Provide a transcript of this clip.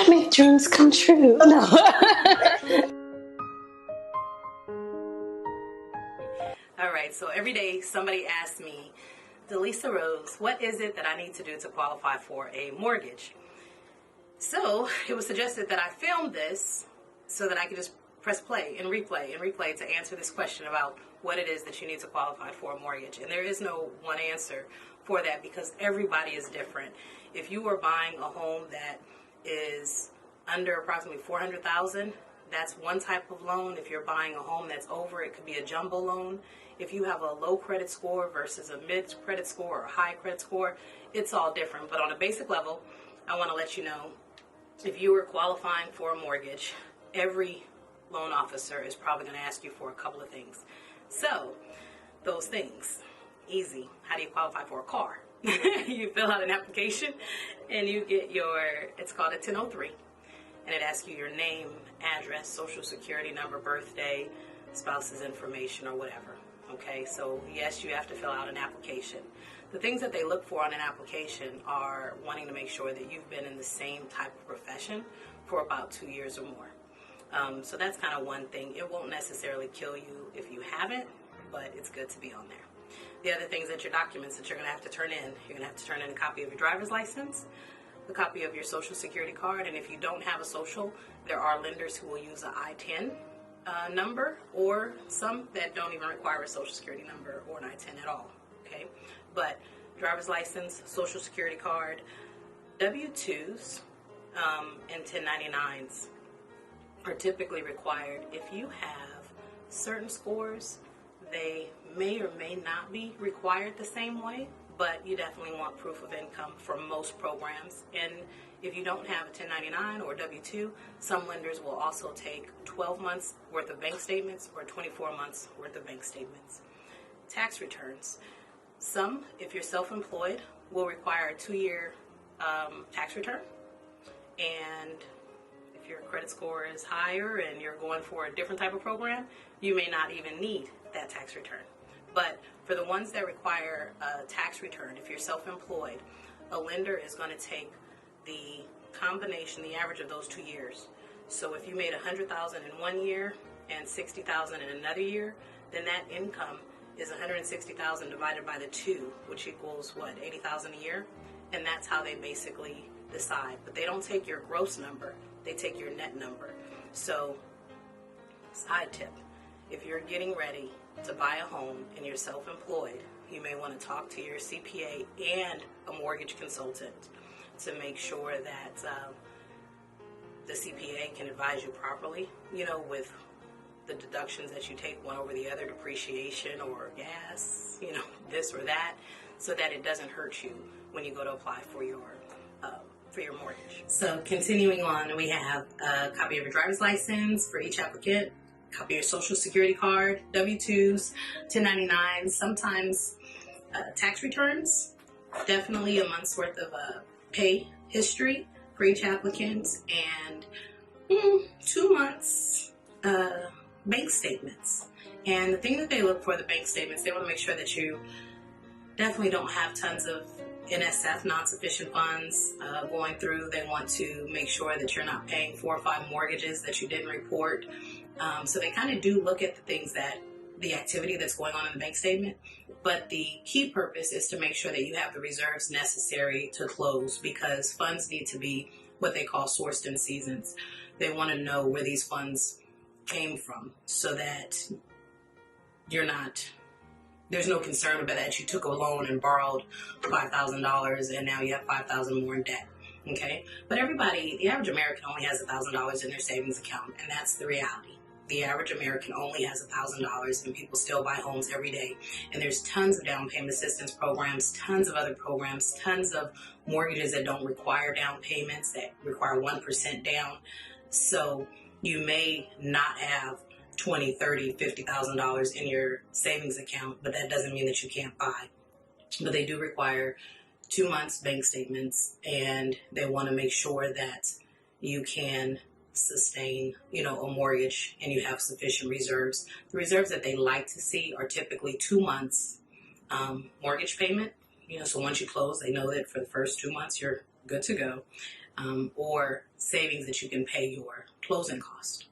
Make dreams come true. No. All right, so every day somebody asks me, Delisa Rose, what is it that I need to do to qualify for a mortgage? So it was suggested that I film this so that I could just press play and replay to answer this question about what it is that you need to qualify for a mortgage. And there is no one answer for that because everybody is different. If you are buying a home that is under approximately $400,000, that's one type of loan. If you're buying a home that's over, it could be a jumbo loan. If you have a low credit score versus a mid credit score or a high credit score, it's all different. But on a basic level, I want to let you know, if you are qualifying for a mortgage, every loan officer is probably going to ask you for a couple of things. So, those things, easy. How do you qualify for a car? You fill out an application and you get it's called a 1003. And it asks you your name, address, social security number, birthday, spouse's information, or whatever. Okay, so yes, you have to fill out an application. The things that they look for on an application are wanting to make sure that you've been in the same type of profession for about 2 years or more. So that's kind of one thing. It won't necessarily kill you if you haven't, but it's good to be on there. The other things that your documents that you're going to have to turn in, you're going to have to turn in a copy of your driver's license, a copy of your social security card, and if you don't have a social, there are lenders who will use an I-10 number, or some that don't even require a social security number or an I-10 at all. Okay, but driver's license, social security card, W-2s, and 1099s are typically required. If you have certain scores, they may or may not be required the same way, but you definitely want proof of income for most programs. And if you don't have a 1099 or W-2, some lenders will also take 12 months worth of bank statements or 24 months worth of bank statements. Tax returns. Some, if you're self-employed, will require a 2-year tax return. And if your credit score is higher and you're going for a different type of program, you may not even need that tax return. But for the ones that require a tax return, if you're self-employed, a lender is going to take the combination, the average of those 2 years. So if you made $100,000 in 1 year and $60,000 in another year, then that income is $160,000 divided by the 2, which equals what, $80,000 a year? And that's how they basically decide. But they don't take your gross number, they take your net number. So, side tip, if you're getting ready to buy a home and you're self-employed, you may want to talk to your CPA and a mortgage consultant to make sure that the CPA can advise you properly, with the deductions that you take one over the other, depreciation or gas, this or that, so that it doesn't hurt you when you go to apply for your mortgage. So continuing on, we have a copy of your driver's license for each applicant, copy of your social security card, W-2s, 1099s, sometimes tax returns, definitely a month's worth of pay history for each applicant, and 2 months bank statements. And the thing that they look for the bank statements, they want to make sure that you definitely don't have tons of NSF, non-sufficient funds, going through. They want to make sure that you're not paying 4 or 5 mortgages that you didn't report. So they kind of do look at the things the activity that's going on in the bank statement. But the key purpose is to make sure that you have the reserves necessary to close, because funds need to be what they call sourced in seasons. They want to know where these funds came from so that there's no concern about that you took a loan and borrowed $5,000 and now you have $5,000 more in debt. Okay? But the average American only has $1,000 in their savings account, and that's the reality. The average American only has $1,000, and people still buy homes every day. And there's tons of down payment assistance programs, tons of other programs, tons of mortgages that don't require down payments, that require 1% down. So you may not have $20,000, $30,000, $50,000 in your savings account, but that doesn't mean that you can't buy. But they do require 2 months bank statements, and they want to make sure that you can sustain, a mortgage and you have sufficient reserves. The reserves that they like to see are typically 2 months mortgage payment. So once you close, they know that for the first 2 months you're good to go. or savings that you can pay your closing cost.